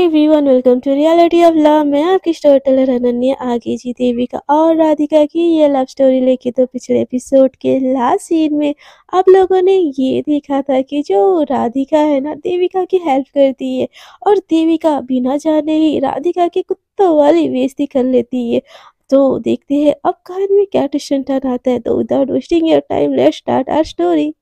Everyone, welcome to reality of love. मैं आपकी story teller Ananya आगे जी देविका और राधिका की ये लव स्टोरी लेके तो पिछले एपिसोड के लास्ट सीन में आप लोगों ने ये देखा था कि जो राधिका है ना देविका की हेल्प करती है और देविका बिना जाने ही राधिका की कुत्तों वाली बेइज्जती कर लेती है। तो देखते हैं अब कहानी में क्या ट्विस्ट टर्न आता है। तो without wasting your time let's start our story.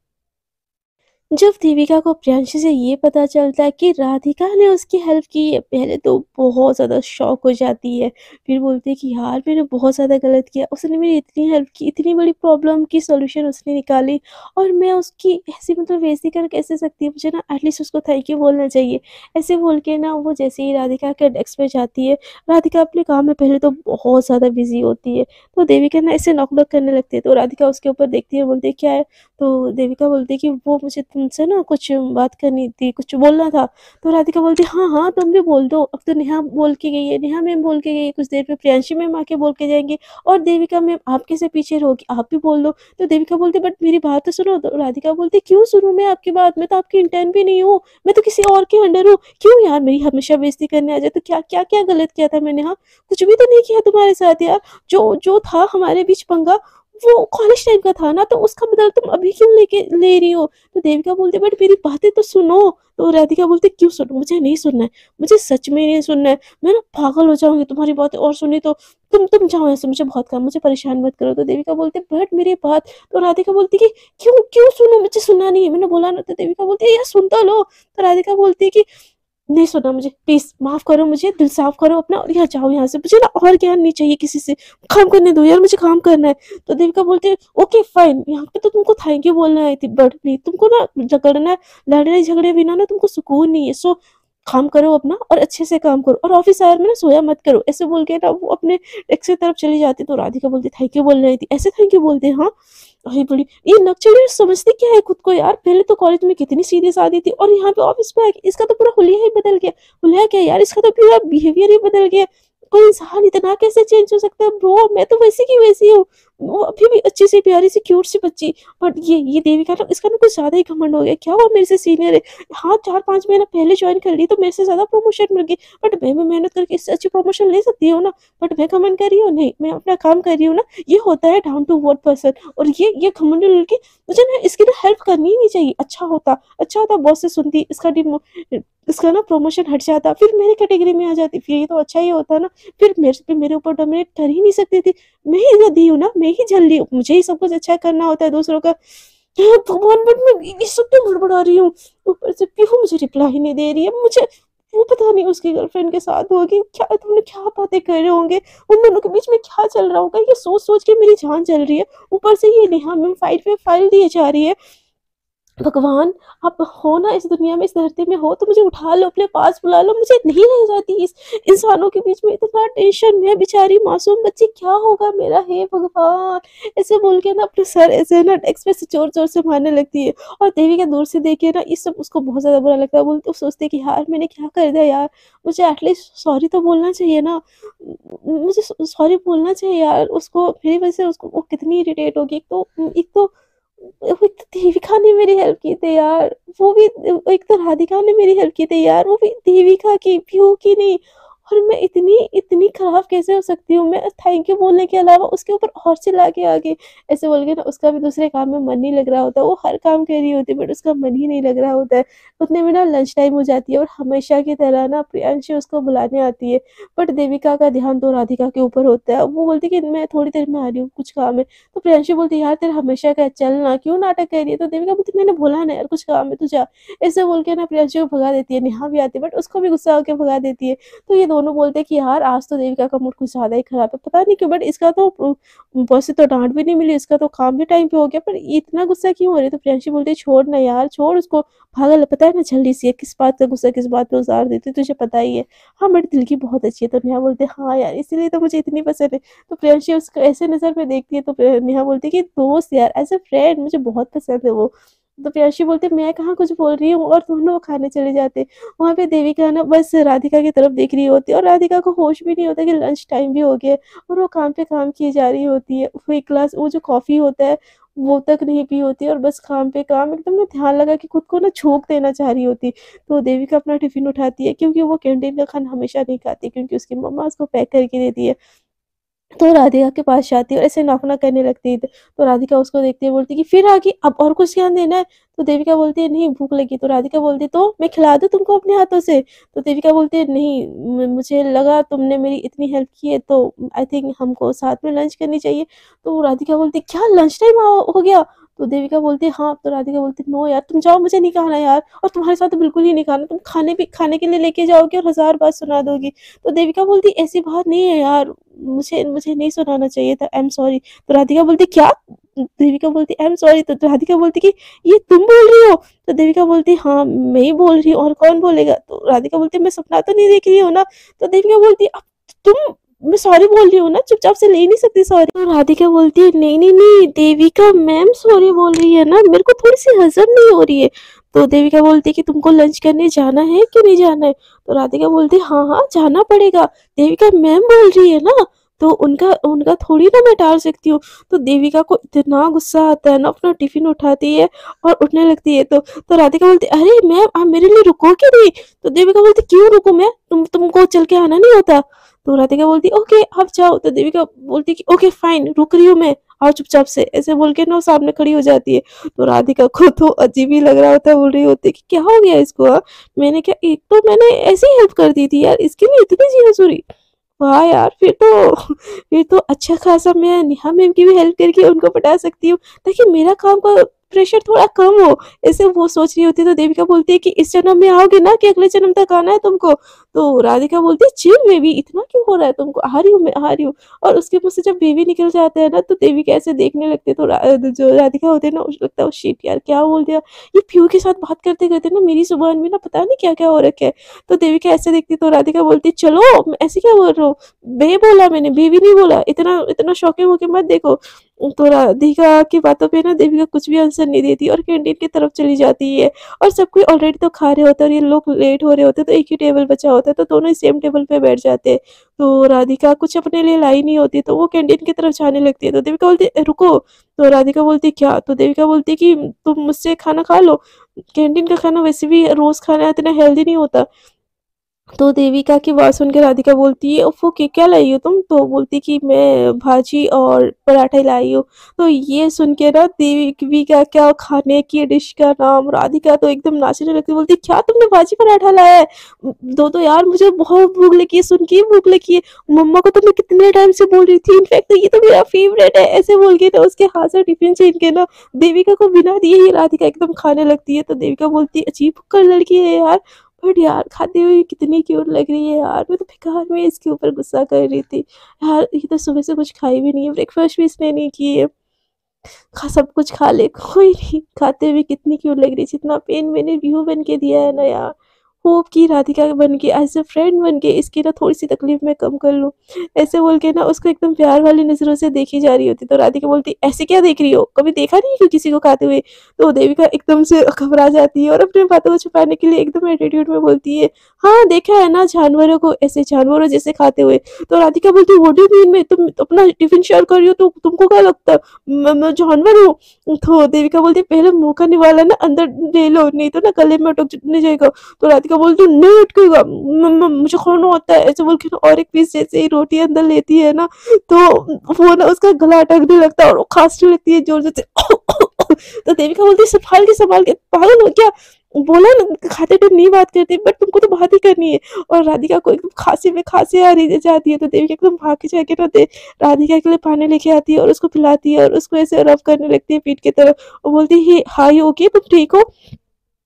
जब देविका को प्रियांशु से ये पता चलता है कि राधिका ने उसकी हेल्प की है, पहले तो बहुत ज़्यादा शॉक हो जाती है। फिर बोलती है कि यार मैंने बहुत ज़्यादा गलत किया, उसने मेरी इतनी हेल्प की, इतनी बड़ी प्रॉब्लम की सॉल्यूशन उसने निकाली और मैं उसकी ऐसी बेइज्जती कर कैसे सकती हूँ। मुझे ना एटलीस्ट उसको थैंक यू बोलना चाहिए। ऐसे बोल के ना वो जैसे ही राधिका के डेस्क पे जाती है, राधिका अपने काम में पहले तो बहुत ज़्यादा बिजी होती है। तो देविका ना ऐसे नॉक नॉक करने लगती है, तो राधिका उसके ऊपर देखती है, बोलती है क्या है। तो देविका बोलती है कि वो मुझे तुमसे ना कुछ बात करनी थी, कुछ बोलना था। तो राधिका बोलती है हाँ हाँ तुम भी बोल दो, अब तो नेहा बोल के गई है, नेहा मैम बोल के गई है, कुछ देर में प्रियांशी मैम आके बोल के जाएंगे और देविका मैम आपके से पीछे रहोगी, आप भी बोल दो। तो देविका बोलती बट मेरी बात तो सुनो। तो राधिका बोलती क्यों सुनूं मैं आपकी बात, मैं तो आपकी इंटर्न भी नहीं हूँ, मैं तो किसी और के अंडर हूँ। क्यों यार मेरी हमेशा बेइज्जती करने आ जाए। तो क्या क्या क्या गलत किया था मैंने, हाँ कुछ भी तो नहीं किया तुम्हारे साथ यार। जो जो था हमारे बीच पंगा वो कॉलेज टाइम का था ना, तो उसका बदला तुम अभी क्यों लेके ले रही हो। तो देविका बोलती बट मेरी बातें तो सुनो। तो राधिका बोलती क्यों सुनो, मुझे नहीं सुनना है, मुझे सच में नहीं सुनना है, मैं ना पागल हो जाऊंगी तुम्हारी बातें और सुनी तो। तुम जाओ ऐसे, मुझे बहुत काम, मुझे परेशान मत करो। तो देविका बोलती बट मेरी बात। तो राधिका बोलती कि क्यों क्यों सुनो, मुझे सुनना नहीं है, मैंने बोला ना। तो देविका बोलती है यार सुन तो लो। तो राधिका बोलती है कि नहीं सुना मुझे, प्लीज माफ करो, मुझे दिल साफ करो अपना और यहाँ जाओ यहाँ से, मुझे ना और ज्ञान नहीं चाहिए किसी से, काम करने दो यार, मुझे काम करना है। तो देविका बोलती है ओके फाइन, यहाँ पे तो तुमको थैंक यू बोलना आई थी बट नहीं, तुमको ना झगड़ना, लड़ाई झगड़े बिना ना तुमको सुकून नहीं है। सो काम करो अपना और अच्छे से काम करो और ऑफिस आवर में ना सोया मत करो। ऐसे बोल के ना वो अपने डेस्क की तरफ चली जाती। तो राधिका बोलती थैंक यू बोलना आई थी, ऐसे थैंक यू बोलते हैं हाँ। अरे बड़ी ये नक्चर समझती क्या है खुद को यार, पहले तो कॉलेज में कितनी सीधी सादी थी और यहाँ पे ऑफिस में आके इसका तो पूरा हुलिया ही बदल गया। हुलिया क्या यार, इसका तो पूरा बिहेवियर ही बदल गया। कोई इंसान इतना कैसे चेंज हो सकता है ब्रो, मैं तो वैसी की वैसी हूँ, वो अभी भी अच्छी सी प्यारी सी क्यूट सी बच्ची। बट ये देविका ना, इसका ना कुछ ज्यादा ही घमंड हो गया, क्या वो मेरे से सीनियर है, हाँ 4-5 महीना पहले ज्वाइन कर ली तो मेरे से ज्यादा प्रमोशन मिल गई, बट मैं भी मेहनत करके इससे अच्छी प्रमोशन ले सकती हूँ ना। बट मैं घमंड कर रही हूँ नहीं, मैं अपना काम कर रही हूँ ना, ये होता है डाउन टू वर्थ पर्सन। और ये घमंड लड़की, मुझे ना इसकी ना हेल्प करनी ही नहीं चाहिए। अच्छा होता बॉस से सुनती, इसका ना प्रमोशन हट जाता, फिर मेरी कैटेगरी में आ जाती, फिर ये तो अच्छा ही होता ना। फिर मेरे ऊपर डोमिनेट कर ही नहीं सकती थी, मैं ही गधी हूँ ना, मैं ही झल रही हूँ, मुझे ही सब कुछ अच्छा करना होता है दूसरों का। हे भगवान, बट मैं ये सब तो गड़बड़ा रही हूँ। ऊपर से पीहू मुझे रिप्लाई ही नहीं दे रही है, मुझे वो पता नहीं उसकी गर्लफ्रेंड के साथ होगी क्या, तुमने क्या बातें कर रहे होंगे, उन दोनों के बीच में क्या चल रहा होगा, ये सोच सोच के मेरी जान चल रही है। ऊपर से ये नेहा मैम फाइल पे फाइल दिए जा रही है। भगवान, आप हो ना इस दुनिया में, इस धरती में हो तो मुझे उठा लो, अपने पास बुला लो, मुझे नहीं रह जाती इस इंसानों के बीच में इतना टेंशन। मैं बेचारी मासूम बच्ची, क्या होगा मेरा, हे भगवान। ऐसे बोल के ना अपने सर ऐसे ना डेस्क पे से जोर जोर से मारने लगती है। और देवी का दूर से देखे ना ये सब उसको बहुत ज्यादा बुरा लगता है, बोलते सोचते कि यार मैंने क्या कर दिया यार, मुझे एटलीस्ट सॉरी तो बोलना चाहिए ना, मुझे सॉरी बोलना चाहिए यार उसको, मेरी वजह से उसको वो कितनी इरिटेट होगी। एक तो वो एक तो देविका ने मेरी हेल्प की थी यार, वो भी एक तो राधिका ने मेरी हेल्प की थी यार, वो भी देविका की, पीहू की नहीं। और मैं इतनी इतनी खराब कैसे हो सकती हूँ, मैं थैंक यू बोलने के अलावा उसके ऊपर और चिल्ला के आ गई। ऐसे बोल के ना उसका भी दूसरे काम में मन नहीं लग रहा होता, वो हर काम कर रही होती बट उसका मन ही नहीं लग रहा होता है। उतने में ना लंच टाइम हो जाती है और हमेशा की तरह ना प्रियांशी उसको बुलाने आती है। बट देविका का ध्यान तो राधिका के ऊपर होता है, वो बोलती कि मैं थोड़ी देर में आ रही हूँ, कुछ काम है। तो प्रियांशी बोलती यार तेरा हमेशा का चलना, क्यों नाटक कर रही है। तो देविका बोलती मैंने बोला ना यार कुछ काम है, तू जा। ऐसे बोल के ना प्रियांशी को भगा देती है। नेहा भी आती है बट उसको भी गुस्सा होकर भगा देती है। तो ये दोनों बोलते हैं कि यार आज तो देविका का मूड कुछ ज्यादा ही खराब है, पता नहीं क्यों, बट इसका तो बॉस से तो डांट भी नहीं मिली, इसका तो काम भी टाइम पे हो गया, पर ये इतना गुस्सा क्यों हो रही है। तो प्रियांशी बोलती है छोड़ ना यार, छोड़ उसको, पागल है, पता है ना जल्दी सी है, किस बात का गुस्सा किस बात पे उतार देती है, तुझे पता ही है। हाँ बट दिल की बहुत अच्छी है। तो नेहा बोलते हाँ यार इसीलिए तो मुझे इतनी पसंद है। तो प्रियांशी उसको ऐसे नजर में देखती है, तो नेहा बोलती है कि दोस्त यार, एज अ फ्रेंड मुझे बहुत पसंद है वो। तो प्रियांशी बोलती है मैं कहाँ कुछ बोल रही हूँ, और दोनों वो खाने चले जाते। वहाँ पे देविका ना बस राधिका की तरफ देख रही होती है, और राधिका को होश भी नहीं होता कि लंच टाइम भी हो गया है, और वो काम पे काम किए जा रही होती है। वो एक ग्लास वो जो कॉफ़ी होता है वो तक नहीं पी होती, और बस काम पे काम एकदम ना ध्यान लगा कि खुद को ना छोक देना चाह रही होती। तो देविका अपना टिफ़िन उठाती है, क्योंकि वो कैंटीन का खाना हमेशा नहीं खाती, क्योंकि उसकी मम्मा उसको पैक करके देती है। तो राधिका के पास जाती है और ऐसे नौकना करने लगती है। तो राधिका उसको देखती है, बोलती है कि फिर आ गई, अब और कुछ ज्ञान देना है? तो देविका बोलती है नहीं भूख लगी। तो राधिका बोलती है तो मैं खिला दूँ तुमको अपने हाथों से? तो देविका बोलती है नहीं, मुझे लगा तुमने मेरी इतनी हेल्प की है, तो आई थिंक हमको साथ में लंच करनी चाहिए। तो राधिका बोलती है क्या लंच टाइम हो गया? तो देविका बोलती है हाँ। तो राधिका बोलती है नो यार तुम जाओ, मुझे नहीं खाना यार, और तुम्हारे साथ तो बिल्कुल ही नहीं खाना, तुम खाने के लिए लेके जाओगी और 1000 बात सुना दोगी। तो देविका बोलती ऐसी बात नहीं है यार, मुझे मुझे नहीं सुनाना चाहिए था, आई एम सॉरी। तो राधिका बोलती क्या? देविका बोलती आई एम सॉरी। तो राधिका बोलती कि ये तुम बोल रही हो? तो देविका बोलती हाँ मैं ही बोल रही हूँ, और कौन बोलेगा? तो राधिका बोलती मैं सपना तो नहीं देख रही हूँ ना? तो देविका बोलती अब तुम, मैं सॉरी बोल रही हूँ ना, चुपचाप से ले नहीं सकती सॉरी? तो राधिका बोलती है नहीं नहीं नहीं देविका मैम सॉरी बोल रही है ना, मेरे को थोड़ी सी हजम नहीं हो रही है। तो देविका बोलती है कि तुमको लंच करने जाना है कि नहीं जाना है? तो राधिका बोलती है हाँ हाँ जाना पड़ेगा, देविका मैम बोल रही है ना, तो उनका उनका थोड़ी ना मैं टाल सकती हूँ। तो देविका को इतना गुस्सा आता है ना, अपना टिफिन उठाती है और उठने लगती है। तो राधिका बोलती है अरे मैम आप मेरे लिए रुको क्यों नहीं? तो देविका बोलती क्यों रुको मैं, तुमको चल के आना नहीं होता? तो राधिका बोलती ओके आप जाओ। तो देविका बोलती कि ओके फाइन रुक रही हूँ मैं, आओ चुपचाप से, ऐसे बोल के ना वो सामने खड़ी हो जाती है। तो राधिका को तो अजीब ही लग रहा होता है, बोल रही होती है कि क्या हो गया इसको, हाँ? मैंने क्या, एक तो मैंने ऐसी हेल्प कर दी थी यार, इसके लिए इतनी जीना। वाह यार, फिर तो अच्छा खासा मैं नेहा मैम की भी हेल्प करके उनको पटा सकती हूँ, ताकि मेरा काम का प्रेशर थोड़ा कम हो। ऐसे वो सोच रही होती है। तो देविका बोलती है कि इस जन्म में आओगे ना कि अगले जन्म तक आना है तुमको? तो राधिका बोलती है चिल बेबी, इतना क्यों हो रहा है तुमको, आ रही हूँ मैं आ रही हूँ। और उसके मुंह से जब बेबी निकल जाता है ना, तो देविका ऐसे देखने लगते हैं। तो जो राधिका होते हैं ना, उसको लगता है शिट यार क्या बोल दिया, ये पीयू के साथ बात करते करते ना मेरी जुबान में ना पता नहीं क्या क्या हो रखा है। तो देविका ऐसे देखती तो राधिका बोलती चलो, मैं ऐसे क्या बोल रहा हूँ, बे बोला मैंने, बेबी नहीं बोला, इतना इतना शौकिंग होके मत देखो। तो राधिका की बातों पे ना देविका कुछ भी आंसर नहीं देती, और कैंटीन की तरफ चली जाती है। और सब कोई ऑलरेडी तो खा रहे होते हैं, और ये लोग लेट हो रहे होते हैं, तो एक ही टेबल बचा होता है, तो दोनों ही सेम टेबल पे बैठ जाते हैं। तो राधिका कुछ अपने लिए लाई नहीं होती, तो वो कैंटीन की तरफ जाने लगती है। तो देविका बोलती रुको। तो राधिका बोलती क्या? तो देविका बोलती कि तुम मुझसे खाना खा लो, कैंटीन का खाना वैसे भी रोज खाना इतना हेल्दी नहीं होता। तो देविका की बात सुन के राधिका बोलती है उफ़ ओके क्या लाई हो तुम? तो बोलती कि मैं भाजी और पराठे लाई हूँ। तो ये सुन के ना देविका क्या खाने की डिश का नाम, राधिका तो एकदम नाचने लगती, बोलती क्या तुमने भाजी पराठा लाया है? दो तो यार मुझे बहुत भूख लगी है, सुन के ही भूख लगी है। मम्मा को तो मैं कितने टाइम से बोल रही थी, इनफैक्ट तो ये तो मेरा फेवरेट है। ऐसे बोल के ना उसके हाथ से टिफिन छीन के ना देविका को बिना दिए ही राधिका एकदम खाने लगती है। तो देविका बोलती है अजीब कर लड़की है यार, बट यार खाते हुए कितनी क्यूट लग रही है यार, मैं तो बेकार में इसके ऊपर गुस्सा कर रही थी। यार ये तो सुबह से कुछ खाई भी नहीं है, ब्रेकफास्ट भी इसने नहीं की है, सब कुछ खा ले कोई नहीं, खाते हुए कितनी क्यूट लग रही है, जितना पेन मैंने व्यू बन के दिया है ना यार, होप की राधिका बन के एज अ फ्रेंड बन के इसकी ना थोड़ी सी तकलीफ मैं कम कर लूँ। ऐसे बोल के ना उसको एकदम प्यार वाली नज़रों से देखी जा रही होती। तो राधिका बोलती ऐसे क्या देख रही हो, कभी देखा नहीं क्यों किसी को खाते हुए? तो देविका एकदम से घबरा जाती है, और अपने बातों को छुपाने के लिए एकदम एटीट्यूड में बोलती है हाँ देखा है ना जानवरों को ऐसे जानवरों जैसे खाते हुए। तो राधिका बोलती व्हाट डू यू मीन, मैं तुम अपना टिफिन शेयर कर रही हो तो तुमको क्या लगता है मैं जानवर हूँ? तो देविका बोलती पहले मुंह का निवाला ना अंदर ले लो, नहीं तो ना गले में अटक जाएगा। तो राधिका बोलती नहीं अटकेगा, मुझे खाना होता है, ऐसे बोल के ना और एक पीस जैसे ही रोटी अंदर लेती है ना, तो वो ना उसका गला अटकने लगता है और वो खांसने लगती है जोर जोर से। तो देविका बोलती संभाल के पागल हो क्या, बोला ना खाते टाइम नहीं बात करती, बट तुमको तो बात ही करनी है। और राधिका को एकदम खांसी में खांसी आ रही जाती है। तो देविका एकदम भाग के जाके ना राधिका के लिए पानी लेके आती है और उसको पिलाती है, और उसको ऐसे रब करने लगती है पीठ की तरफ, और बोलती है हाय ओके तुम ठीक हो,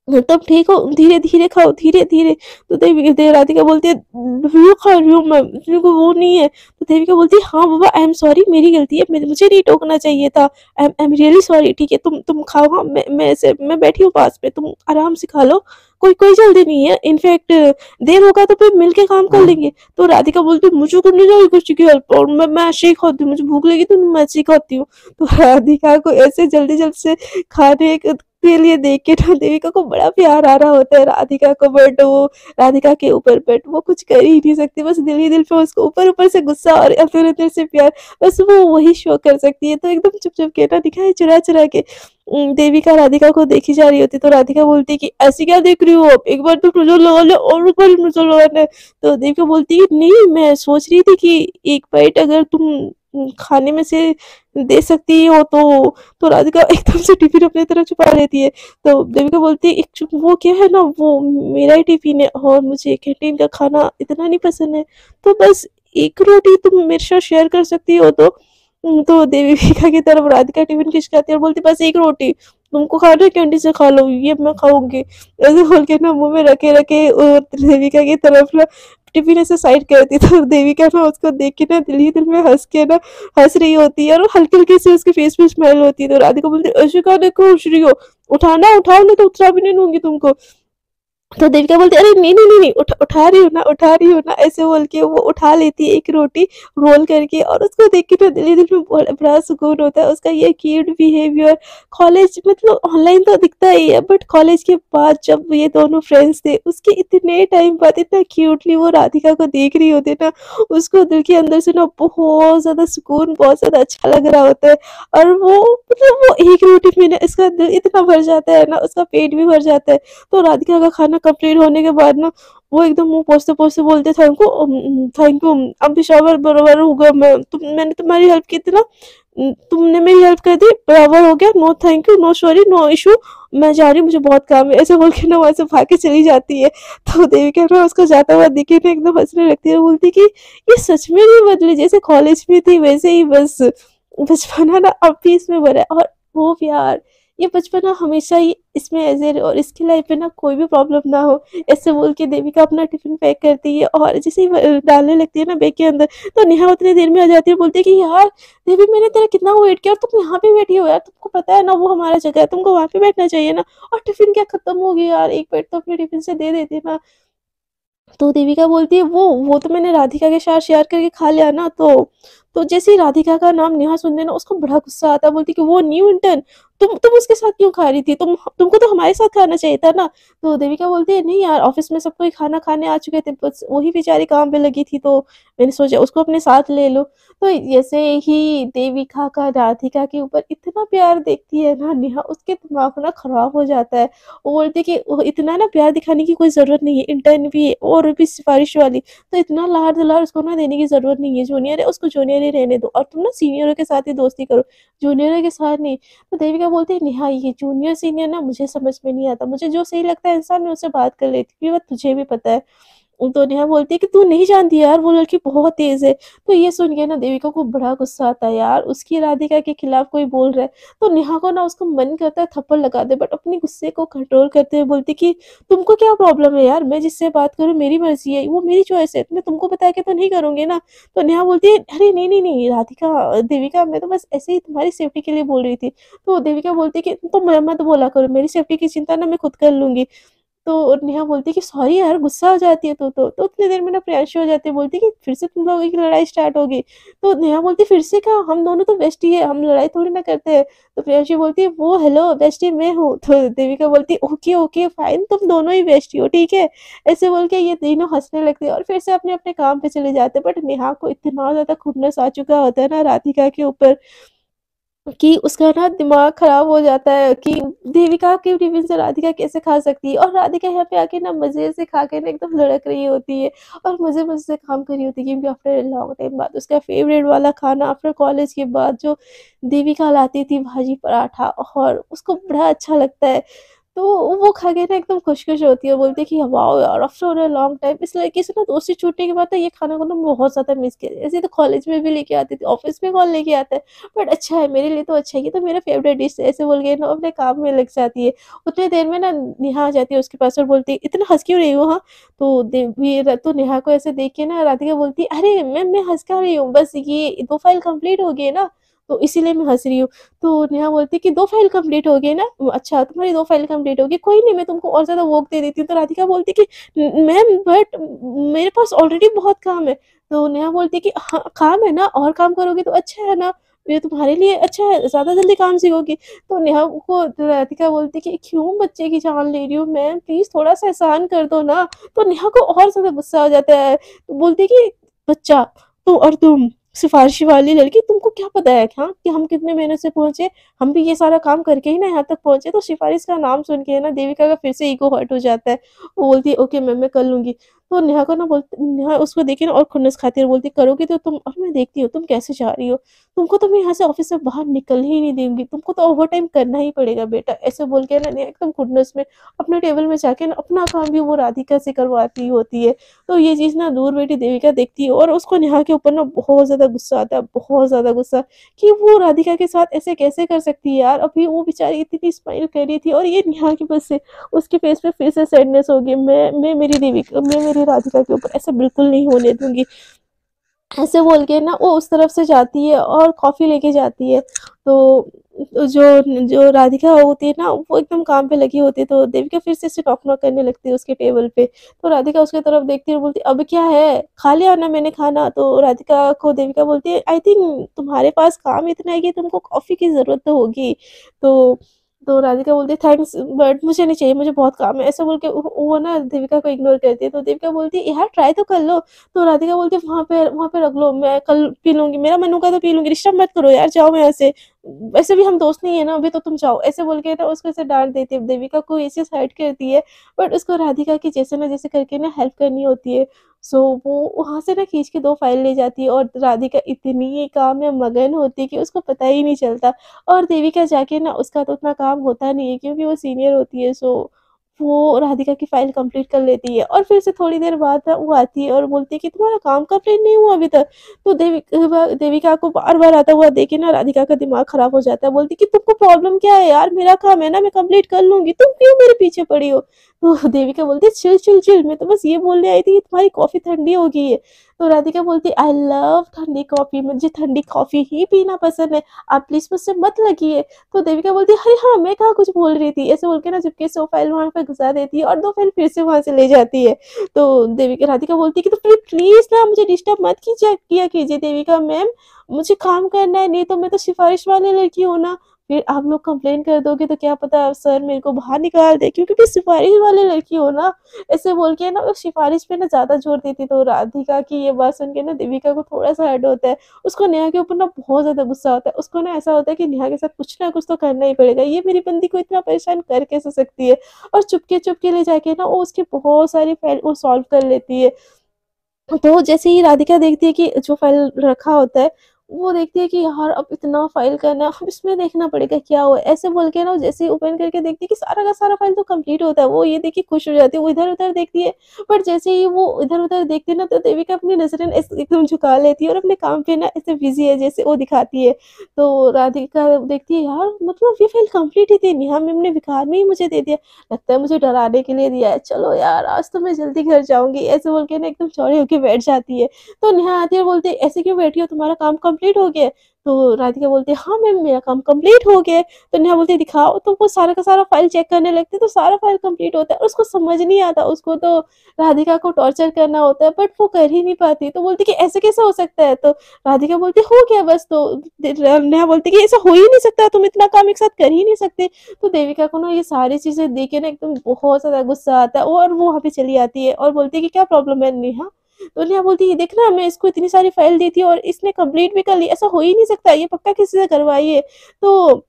तब ठीक हो, धीरे धीरे खाओ धीरे धीरे। तो राधिका बोलती है वो खा रही हूँ मैं, मेरे को वो नहीं है। तो देविका बोलती है हाँ बाबा आई एम सॉरी, मेरी गलती है, मुझे नहीं टोकना चाहिए था, आई एम रियली सॉरी। ठीक है तुम खाओ, हाँ मैं बैठी हूँ पास में, तुम आराम से खा लो, कोई कोई जल्दी नहीं है, इनफैक्ट देर होगा तो फिर मिलके काम कर लेंगे। तो राधिका बोलती है मुझे करने जाएगी कुछ की हेल्प, और मैं ऐसे ही खाती हूँ, मुझे भूख लगी तो मैं ऐसे ही खाती हूँ। तो राधिका को ऐसे जल्दी जल्दी से खाने के लिए देख के ना देविका को बड़ा प्यार आ रहा होता है राधिका को, बट वो राधिका के ऊपर, बट वो कुछ कर ही नहीं सकती, बस दिल ही दिल पे उसको ऊपर ऊपर से गुस्सा और अंदर अंदर से प्यार, बस वो वही शो कर सकती है। तो एकदम चुप चुप के ना दिखाई चुरा चुरा के देविका राधिका को देखी जा रही होती, तो राधिका बोलती है कि ऐसी क्या देख रही हो, एक बार तो नजर लगा ले और एक बार नजर लगाना है। तो देविका बोलती है कि नहीं, मैं सोच रही थी कि एक बाइट अगर तुम खाने में से दे सकती हो तो राधिका एकदम से टिफिन अपनी तरफ छुपा लेती है। तो देविका बोलती है एक चुप, वो क्या है ना, वो मेरा ही टिफिन है और मुझे कैंटीन का खाना इतना नहीं पसंद है, तो बस एक रोटी तुम मेरे साथ शेयर कर सकती हो। तो देविका की तरफ राधिका टिफिन खिसकाती है और बोलती बस एक रोटी तुमको खाना है, कैंटीन से खा लो, ये मैं खाऊंगी, ऐसे बोल के ना मुंह में रखे रखे और देविका की तरफ ना टिफिन ऐसे साइड करती, तो देविका ना उसको देख के ना दिल ही दिल में हंस के ना हंस रही होती है और हल्की हल्की से उसके फेस पे स्माइल होती है। तो राधिका बोलती है ऐसे क्या देखो हंस रही हो, उठाना उठाओ, नहीं तो उतरा भी नहीं दूंगी तुमको। तो देविका बोलती है अरे नहीं नहीं नहीं नहीं, उठा रही हूँ ना, उठा रही हूँ ना, ऐसे बोल के वो उठा लेती है एक रोटी रोल करके, और उसको देख के ना दिल ही दिल में बड़ा सुकून होता है। उसका ये क्यूट बिहेवियर कॉलेज, मतलब ऑनलाइन तो दिखता ही है, बट कॉलेज के बाद जब ये दोनों फ्रेंड्स थे, उसके इतने टाइम बाद इतना क्यूटली वो राधिका को देख रही होती है ना, उसको दिल के अंदर से ना बहुत ज्यादा सुकून, बहुत ज्यादा अच्छा लग रहा होता है। और वो मतलब वो एक रोटी में ना इसका दिल इतना भर जाता है ना, उसका पेट भी भर जाता है। तो राधिका का खाना कंप्लीट होने के बाद ना वो एकदम मुंह पोंछते पोंछते बोलते थैंक यू थैंक यू, अब पेशावर बराबर हो गया, मैंने तुम्हारी हेल्प की थी ना, तुमने मेरी हेल्प कर दी, बराबर हो गया, no thank you, no sorry, no issue, मैं जा रही हूँ, मुझे बहुत काम है, ऐसे बोल के ना वहां से भाग के चली जाती है। तो देविका ना उसको जाता हुआ दिखे ना एकदम हंसने लगती है, बोलती कि ये सच में नहीं बदली, जैसे कॉलेज में थी वैसे ही, बस बचपना ना अब भी इसमें भरा है, और वो प्यार, ये बचपना हमेशा ही इसमें ऐसे रहे और इसकी लाइफ में ना कोई भी प्रॉब्लम ना हो। ऐसे बोल के देविका अपना टिफिन पैक करती है और जैसे ही डालने लगती है ना बैग के अंदर, तो नेहा उतनी देर में आ जाती है, बोलती है कि यार देवी मैंने तेरा कितना वेट किया और तुम यहाँ पे बैठी हो यार, तुमको पता है ना वो हमारा जगह है, तुमको वहां पे बैठना चाहिए ना, और टिफिन क्या खत्म हो गया यार, एक बैग तो अपने टिफिन से दे देती ना। तो देविका बोलती है वो तो मैंने राधिका के साथ शेयर करके खा लिया ना। तो जैसे ही राधिका का नाम नेहा सुनने ना उसको बड़ा गुस्सा आता है, बोलती कि वो न्यू इंटर्न, तुम उसके साथ क्यों खा रही थी, तुमको तो हमारे साथ खाना चाहिए था ना। तो देविका बोलती है नहीं यार, ऑफिस में सब कोई खाना खाने आ चुके थे, बस वही बेचारी काम पे लगी थी, तो मैंने सोचा उसको अपने साथ ले लो। तो जैसे ही देविका का राधिका के ऊपर इतना प्यार देखती है ना नेहा, उसके दिमाग ना खराब हो जाता है। वो बोलती है कि इतना ना प्यार दिखाने की कोई ज़रूरत नहीं है, इंटर्न भी है और भी सिफारिश वाली, तो इतना लाड दुलार उसको ना देने की ज़रूरत नहीं है, जूनियर है उसको जूनियर ही रहने दो, और तुम ना सीनियरों के साथ ही दोस्ती करो, जूनियरों के साथ नहीं। तो देविका बोलती है नेहा ये जूनियर सीनियर ना मुझे समझ में नहीं आता, मुझे जो सही लगता है इंसान मैं उससे बात कर लेती हूँ, ये बात तुझे भी पता है। तो नेहा बोलती है कि तू नहीं जानती यार, वो लड़की बहुत तेज है। तो ये सुन के ना देविका को बड़ा गुस्सा आता है यार, उसकी राधिका के खिलाफ कोई बोल रहा है। तो नेहा को ना उसको मन करता है थप्पड़ लगा दे, बट अपने गुस्से को कंट्रोल करते हुए बोलती कि तुमको क्या प्रॉब्लम है यार, मैं जिससे बात करूँ मेरी मर्जी है, वो मेरी चॉइस है, मैं तुमको बता के तो नहीं करूंगी ना। तो नेहा बोलती है अरे नहीं नहीं नहीं राधिका, देविका मैं तो बस ऐसे ही तुम्हारी सेफ्टी के लिए बोल रही थी। तो देविका बोलती है कि तुम मत बोला करो, मेरी सेफ्टी की चिंता ना मैं खुद कर लूंगी। तो नेहा बोलती है कि सॉरी यार, गुस्सा हो जाती है तो उतनी देर में ना प्रियांशु हो जाती है, बोलती है कि फिर से तुम लोगों की लड़ाई स्टार्ट होगी। तो नेहा बोलती है फिर से क्या, हम दोनों तो बेस्टी है, हम लड़ाई थोड़ी ना करते हैं। तो प्रियांशु बोलती है वो हेलो बेस्टी मैं हूँ। तो देविका बोलती है ओके ओके फाइन, तुम दोनों ही बेस्टी हो ठीक है। ऐसे बोल के ये तीनों हंसने लगते हैं और फिर से अपने अपने काम पे चले जाते हैं। बट नेहा को इतना ज्यादा खुन्नस आ चुका होता है ना राधिका के ऊपर, कि उसका ना दिमाग खराब हो जाता है कि देविका के टिफिन से राधिका कैसे खा सकती है, और राधिका यहाँ पे आके ना मजे से खा के ना एकदम लड़क रही होती है और मजे मजे से काम कर रही होती है, क्योंकि आफ्टर लॉन्ग टाइम बाद उसका फेवरेट वाला खाना आफ्टर कॉलेज के बाद जो देविका लाती थी भाजी पराठा, और उसको बड़ा अच्छा लगता है। तो वो खा के ना एकदम खुश-खुश होती है, बोलती है कि वाओ यार आफ्टर अ लॉन्ग टाइम इस लड़के से ना दोस्ती छूटने के बाद तो ये खाना को ना बहुत ज़्यादा मिस किया। ऐसे तो कॉलेज में भी लेके आती थी, ऑफिस में कौन लेके आता है, बट अच्छा है मेरे लिए तो अच्छा है, ये तो मेरा फेवरेट डिश है, ऐसे बोल के ना अपने काम में लग जाती है। उतनी देर में ना नेहा आ जाती है उसके पास और बोलती है इतना हँस क्यों रही हो हाँ? तो नेहा को ऐसे देख के ना राधिका बोलती है अरे मैं हँस क्यों रही हूँ, बस ये 2 फाइल कंप्लीट हो गई है ना, तो इसीलिए मैं हँस रही हूँ। तो नेहा बोलती है कि 2 फाइल कंप्लीट हो गई ना? अच्छा तुम्हारी 2 फाइल कंप्लीट हो गई, कोई नहीं मैं तुमको और ज़्यादा वर्क दे देती हूँ। तो राधिका बोलती है कि मैम बट मेरे पास ऑलरेडी बहुत काम है। तो नेहा बोलती है कि हाँ, काम है ना और काम करोगे तो अच्छा है ना? ये तुम्हारे लिए अच्छा है, ज़्यादा जल्दी काम सीखोगी। तो नेहा को राधिका बोलती कि क्यों बच्चे की जान ले रही हो मैम, प्लीज़ थोड़ा-सा एहसान कर दो ना। तो नेहा को और ज़्यादा गुस्सा आ जाता है। तो बोलती है कि बच्चा तो और तुम सिफ़ारिशी वाली लड़की, तुमको क्या पता है हाँ, कि हम कितने मेहनत से पहुँचे? हम भी ये सारा काम करके ही ना यहाँ तक पहुँचे। तो सिफ़ारिश का नाम सुन के ना देविका का फिर से ईगो हर्ट हो जाता है। वो बोलती है ओके मैम मैं कर लूँगी। तो नेहा को ना बोलती, नेहा उसको देख के ना और खुन्नस खाती है और बोलती करोगी तो तुम, अब मैं देखती हूँ तुम कैसे जा रही हो। तुमको तो मैं यहाँ से ऑफ़िस से बाहर निकलने ही नहीं दूँगी। तुमको तो ओवरटाइम करना ही पड़ेगा बेटा। ऐसे बोल के ना नेहा एकदम खुन्नस में अपने टेबल में जाके ना अपना काम भी वो राधिका से करवाती होती है। तो ये चीज़ ना दूर बैठी देविका देखती है और उसको नेहा के ऊपर ना बहुत ज़्यादा गुस्सा आता है, बहुत ज़्यादा गुस्सा, कि वो राधिका के साथ ऐसे कैसे कर सकती है यार। अभी वो बेचारी इतनी स्माइल कर रही थी और ये नेहा की वजह से उसके फेस पे फिर से सैडनेस होगी। मैं मेरी राधिका के ऊपर ऐसा बिल्कुल नहीं होने दूँगी। ऐसे बोल के ना वो उस तरफ से जाती है और कॉफ़ी लेके जाती है। तो जो जो राधिका होती है ना वो एकदम काम पे लगी होती है, तो देविका फिर से ऐसे टॉक-नॉक करने लगती है उसके टेबल पे। तो राधिका उसकी तरफ देखती है और बोलती है अब क्या है? खा लिया ना मैंने खाना? तो राधिका को देविका बोलती है आई थिंक तुम्हारे पास काम इतना है कि तुमको कॉफ़ी की ज़रूरत तो होगी। तो तो राधिका बोलती है थैंक्स बट मुझे नहीं चाहिए, मुझे बहुत काम है। ऐसा बोल के वो ना देविका को इग्नोर करती है। तो देविका बोलती है यार ट्राई तो कर लो। तो राधिका बोलती है वहाँ पे रख लो, मैं कल पी लूँगी, मेरा मन होगा तो पी लूँगी, डिस्टर्ब मत करो यार, जाओ यहाँ से। वैसे भी हम दोस्त नहीं है ना, अभी तो तुम जाओ। ऐसे बोल के ना उसको ऐसे डाँट देती है। देविका को ये चीज़ हर्ट करती है, बट उसको राधिका की जैसे ना जैसे करके ना हेल्प करनी होती है। सो वो वहाँ से ना खींच के 2 फाइल ले जाती है और राधिका इतनी काम में मगन होती है कि उसको पता ही नहीं चलता। और देविका जाके ना उसका तो उतना काम होता नहीं है क्योंकि वो सीनियर होती है, सो वो राधिका की फाइल कंप्लीट कर लेती है और फिर से थोड़ी देर बाद ना वो आती है और बोलती है कि तुम्हारा काम कंप्लीट नहीं हुआ अभी तक। तो देविका को बार-बार आता हुआ देख के ना राधिका का दिमाग खराब हो जाता है। बोलती है कि तुमको प्रॉब्लम क्या है यार? मेरा काम है ना, मैं कंप्लीट कर लूँगी, तुम क्यों मेरे पीछे पड़ी हो? तो देविका बोलती है चिल, चिल, चिल, मैं तो बस ये बोलने आई थी कि तुम्हारी कॉफ़ी ठंडी हो गई है। तो राधिका बोलती है आई लव ठंडी कॉफ़ी, मुझे ठंडी कॉफ़ी ही पीना पसंद है, आप प्लीज़ मुझसे मत लगिए। तो देविका बोलती है अरे हाँ, मैं कहाँ कुछ बोल रही थी। ऐसे बोल के ना चुपके से वो फाइल वहाँ पे घुसा देती है और 2 फाइल फिर से वहाँ से ले जाती है। तो देविका राधिका बोलती है कि तो फिर प्लीज़ ना मुझे डिस्टर्ब मत किया कीजिए देविका मैम, मुझे काम करना है, नहीं तो मैं तो सिफ़ारिश वाली लड़की हूँ ना। फिर आप लोग कंप्लेन कर दोगे तो क्या पता सर मेरे को बाहर निकाल दें, क्योंकि मैं सिफ़ारिश वाली लड़की हूँ ना। ऐसे बोल के ना वो सिफ़ारिश पे ना ज़्यादा जोर देती, तो राधिका की ये बात सुन के ना देविका को थोड़ा-सा हर्ट होता है। उसको नेहा के ऊपर ना बहुत ज़्यादा गुस्सा आता है। उसको ना ऐसा होता है कि नेहा के साथ कुछ ना कुछ तो करना ही पड़ेगा। ये मेरी बंदी को इतना परेशान कर कैसे सकती है? और चुपके-चुपके ले जाके ना वो उसकी बहुत सारी फाइल वो सॉल्व कर लेती है। तो जैसे ही राधिका देखती है कि जो फ़ाइल रखा होता है, वो देखती है कि यार अब इतना फ़ाइल करना है, अब इसमें देखना पड़ेगा क्या हुआ है? ऐसे बोल के ना वो जैसे ही ओपन करके देखती है कि सारा का सारा फ़ाइल तो कंप्लीट होता है। वो ये देख के खुश हो जाती है, वो इधर-उधर देखती है, बट जैसे ही वो इधर-उधर देखती है ना तो देविका अपनी नज़रें ऐसे एकदम झुका लेती है और अपने काम पे ना ऐसे बिज़ी है जैसे वो दिखाती है। तो राधिका देखती है यार मतलब ये फ़ाइल कंप्लीट ही थी, नेहा मैम ने बेकार में ही मुझे दे दिया। लगता है मुझे डराने के लिए दिया है। चलो यार आज तो मैं जल्दी घर जाऊँगी। ऐसे बोल के ना एकदम चौड़ी होके बैठ जाती है। तो नेहा आती है और बोलती है ऐसे क्यों बैठी हो, तुम्हारा काम कंप्लीट हो गया है? तो राधिका बोलती है हाँ मैम मेरा काम कंप्लीट हो गया है। तो नेहा बोलती है दिखाओ, तो वो सारा का सारा फाइल चेक करने लगती है तो सारा फाइल कंप्लीट होता है और उसको समझ नहीं आता, उसको तो राधिका को टॉर्चर करना होता है बट वो कर ही नहीं पाती। तो बोलती है कि ऐसे कैसे हो सकता है? तो राधिका बोलती है हो गया बस। तो नेहा बोलती है कि ऐसा हो ही नहीं सकता, तुम इतना काम एक साथ कर ही नहीं सकते। तो देविका को ना ये सारी चीज़ें देख के ना एकदम बहुत ज़्यादा गुस्सा आता है और वो वहाँ पे चली आती है और बोलती है कि क्या प्रॉब्लम है नेहा? तो नेहा बोलती है, "ये देख ना मैं इसको इतनी सारी फाइल दी थी और इसने कंप्लीट भी कर ली, ऐसा हो ही नहीं सकता, ये पक्का किसी से करवाई है।" तो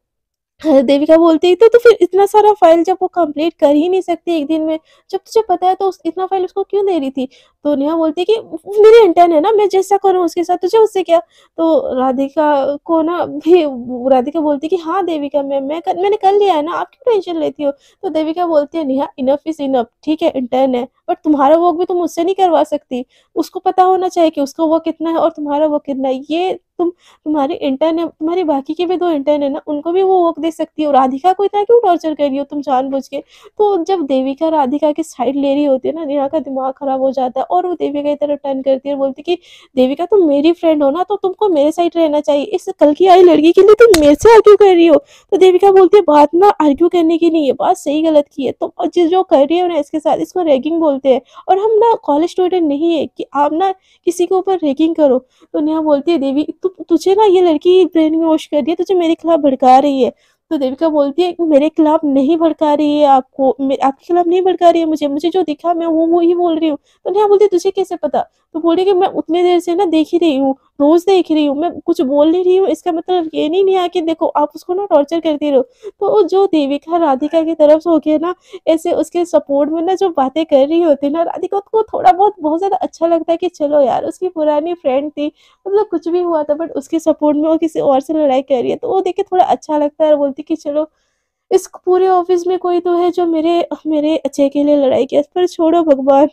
देविका बोलती है तो फिर इतना सारा फाइल जब वो कंप्लीट कर ही नहीं सकती एक दिन में, जब तुझे पता है तो इतना फाइल उसको क्यों दे रही थी? तो नेहा बोलती है कि वो मेरी इंटर्न है ना, मैं जैसा करूँ उसके साथ, तुझे उससे क्या? तो राधिका को ना भी राधिका बोलती है कि हाँ देविका मैंने कर लिया है ना, आप क्यों टेंशन लेती हो? तो देविका बोलती है नेहा इनफ इज़ इनफ, ठीक है इंटर्न है, बट तुम्हारा वर्क भी तुम मुझसे नहीं करवा सकती। उसको पता होना चाहिए कि उसका वर्क कितना है और तुम्हारा वर्क कितना है। ये तुम्हारी इंटर्न है, तुम्हारी बाकी के भी 2 इंटर्न है ना, उनको भी वो वर्क दे सकती हो। राधिका को इतना क्यों टॉर्चर कर रही हो तुम जानबूझ के? तो जब देविका राधिका की साइड ले रही होती है ना, नेहा का दिमाग खराब हो जाता है और वो देविका की तरफ टर्न करती है और बोलती है कि देविका तुम मेरी फ्रेंड हो ना, तो तुमको मेरे साइड रहना चाहिए। इस कल की आई लड़की के लिए तुम मेरे से आर्ग्यू कर रही हो। तो देविका बोलती है बात ना आर्ग्यू करने की नहीं है, बात सही गलत की है। तुम जो कर रही हो ना इसके साथ, इसको रैगिंग बोलते बोलते हैं और हम ना कॉलेज स्टूडेंट नहीं है कि आप ना किसी के ऊपर रैगिंग करो। तो नेहा बोलती है देवी तुझे ना ये लड़की ब्रेन वॉश कर रही है, तुझे मेरे खिलाफ भड़का रही है। तो देविका बोलती है मेरे खिलाफ नहीं भड़का रही है आपको, आपके खिलाफ नहीं भड़का रही है, मुझे मुझे जो दिखा मैं वो ही बोल रही हूँ। तो नेहा बोलती है तुझे कैसे पता? तो बोल रही है कि मैं उतनी देर से ना देख ही रही हूँ, रोज देख रही हूँ, मैं कुछ बोल नहीं रही हूँ, इसका मतलब ये नहीं नेहा कि देखो आप उसको ना टॉर्चर करती रहो। तो जो देविका राधिका की तरफ से होके ना ऐसे उसके सपोर्ट में ना जो बातें कर रही होती है ना, राधिका को थोड़ा बहुत ज़्यादा अच्छा लगता है कि चलो यार उसकी पुरानी फ्रेंड थी, मतलब कुछ भी हुआ था बट उसके सपोर्ट में वो किसी और से लड़ाई कर रही है, तो वो देख के थोड़ा अच्छा लगता है और बोलती कि चलो इस पूरे ऑफिस में कोई तो है जो मेरे मेरे अच्छे के लिए लड़ाई किया, पर छोड़ो भगवान,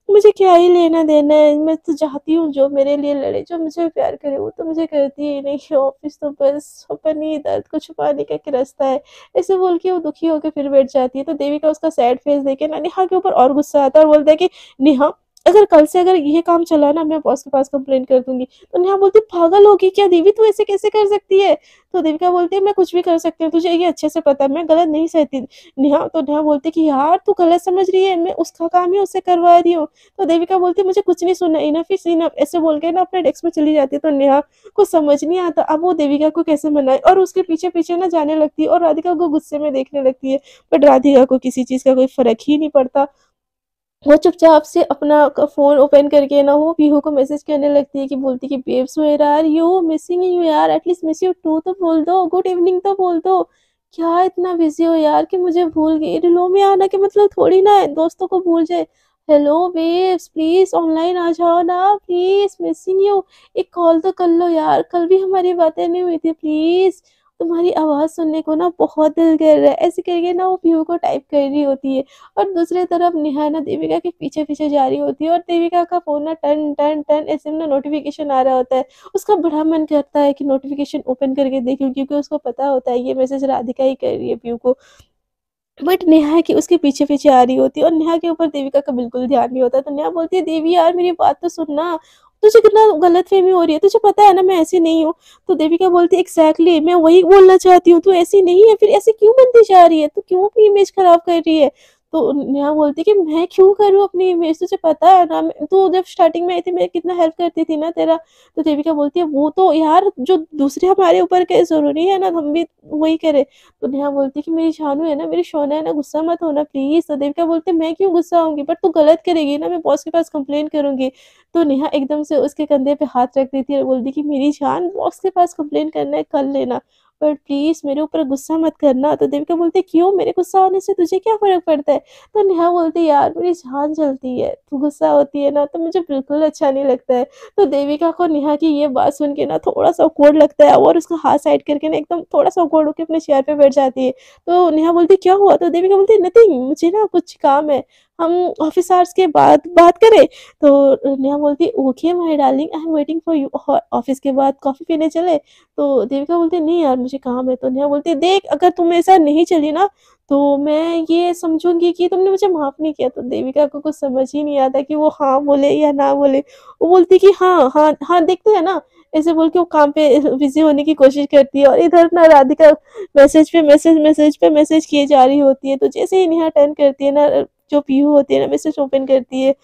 मुझे क्या ही लेना देना है, मैं तो चाहती हूँ जो मेरे लिए लड़े, जो मुझे प्यार करे, वो तो मुझे करती ही नहीं है, ऑफिस तो बस अपनी दर्द को छुपाने का एक रास्ता है। ऐसे बोल के वो दुखी होकर फिर बैठ जाती है। तो देविका उसका सैड फेस देखे ना नेहा के ऊपर और गुस्सा आता है और बोलता है कि नेहा अगर कल से अगर ये काम चला ना मैं बॉस के पास कंप्लेंट कर दूंगी। तो नेहा बोलती पागल होगी क्या देवी, तू ऐसे कैसे कर सकती है? तो देविका बोलती है मैं कुछ भी कर सकती हूँ, तुझे ये अच्छे से पता है, मैं गलत नहीं सहती। नेहा बोलती कि यार तू गलत समझ रही है, मैं उसका काम ही उससे करवा रही हूँ। तो देविका बोलती है मुझे कुछ नहीं सुनना, इनफ इज इनफ, ऐसे बोल के ना अपने डेस्क में चली जाती है। तो नेहा को समझ नहीं आता अब वो देविका को कैसे मनाए और उसके पीछे पीछे ना जाने लगती है और राधिका को गुस्से में देखने लगती है। बट राधिका को किसी चीज का कोई फर्क ही नहीं पड़ता। वो चुपचाप से अपना फ़ोन ओपन करके ना वो पीहू को मैसेज करने लगती है कि बोलती कि babes where are you, missing you यार, एटलीस्ट मिस यू टू तो बोल दो, गुड इवनिंग तो बोल दो। क्या इतना बिजी हो यार कि मुझे भूल गई? रिलो में आना के मतलब थोड़ी ना है दोस्तों को भूल जाए। हेलो बेब्स प्लीज ऑनलाइन आ जाओ ना, प्लीज मिसिंग यू, एक कॉल तो कर लो यार, कल भी हमारी बातें नहीं हुई थी, प्लीज तुम्हारी आवाज़ सुनने को ना बहुत दिल कर रहा है। ऐसे करके ना वो पीहू को टाइप कर रही होती है और दूसरी तरफ नेहा ना देविका के पीछे-पीछे जा रही होती है और देविका का फ़ोन ना टन टन टन ऐसे ना नोटिफ़िकेशन आ रहा होता है। उसका बड़ा मन करता है कि नोटिफ़िकेशन ओपन करके देखूँ क्योंकि उसको पता होता है ये मैसेज राधिका ही कर रही है पीहू को। बट नेहा की उसके पीछे-पीछे आ रही होती है और नेहा के ऊपर देविका का बिल्कुल ध्यान नहीं होता। तो नेहा बोलती है देवी यार मेरी बात तो सुन ना, तुझे कितना गलतफ़हमी हो रही है, तुझे पता है ना मैं ऐसी नहीं हूँ। तो देविका बोलती है एग्ज़ैक्टली मैं वही बोलना चाहती हूँ, तू ऐसी नहीं है, फिर ऐसे क्यों बनती जा रही है? तू क्यों अपनी इमेज ख़राब कर रही है? तो नेहा बोलती है कि मैं क्यों करूँ अपनी इमेज, तुझे पता है ना तू जब स्टार्टिंग में आई थी मैं कितना हेल्प करती थी ना तेरा। तो देविका बोलती है वो तो यार जो दूसरे हमारे ऊपर के ज़रूरी है ना हम भी वही करें। तो नेहा बोलती है कि मेरी जानू है ना, मेरी सोना है ना, गुस्सा मत होना प्लीज़। तो देविका बोलती है मैं क्यों गुस्सा होऊँगी, बट तू गलत करेगी ना, मैं बॉस के पास कंप्लेंट करूँगी। तो नेहा एकदम से उसके कंधे पे हाथ रख देती है और बोलती है कि मेरी जान बॉस के पास कंप्लेंट करना है कर लेना, बट प्लीज़ मेरे ऊपर गुस्सा मत करना। तो देविका बोलती है क्यों, मेरे गुस्सा होने से तुझे क्या फ़र्क पड़ता है? तो नेहा बोलती है यार मेरी जान जलती है, तू गुस्सा होती है ना तो मुझे बिल्कुल अच्छा नहीं लगता है। तो देविका को नेहा की ये बात सुन के ना थोड़ा-सा ऑकवर्ड लगता है और उसका हाथ साइड करके ना एकदम थोड़ा-सा ऑकवर्ड होके अपने चेयर पे बैठ जाती है। तो नेहा बोलती है क्या हुआ? तो देविका बोलती है नथिंग, मुझे ना कुछ काम है, हम ऑफ़िस आवर्स के बाद बात करें? तो नेहा बोलती है okay my darling I am waiting for you, office के बाद कॉफ़ी पीने चलें? तो देविका बोलती है नहीं यार मुझे काम है। तो नेहा बोलती है देख अगर तुम मेरे साथ नहीं चली ना तो मैं ये समझूँगी कि तुमने मुझे माफ़ नहीं किया। तो देविका को कुछ समझ ही नहीं आता कि वो हाँ बोले या ना बोले। वो बोलती है कि हाँ, हाँ, हाँ देखते हैं ना, ऐसे बोल के वो काम पे बिज़ी होने की कोशिश करती है और इधर ना राधिका मैसेज पे मैसेज किए जा रही होती है। तो जैसे ही नेहा टर्न करती है ना जो पीहू होती है ना मैसेज ओपन करती है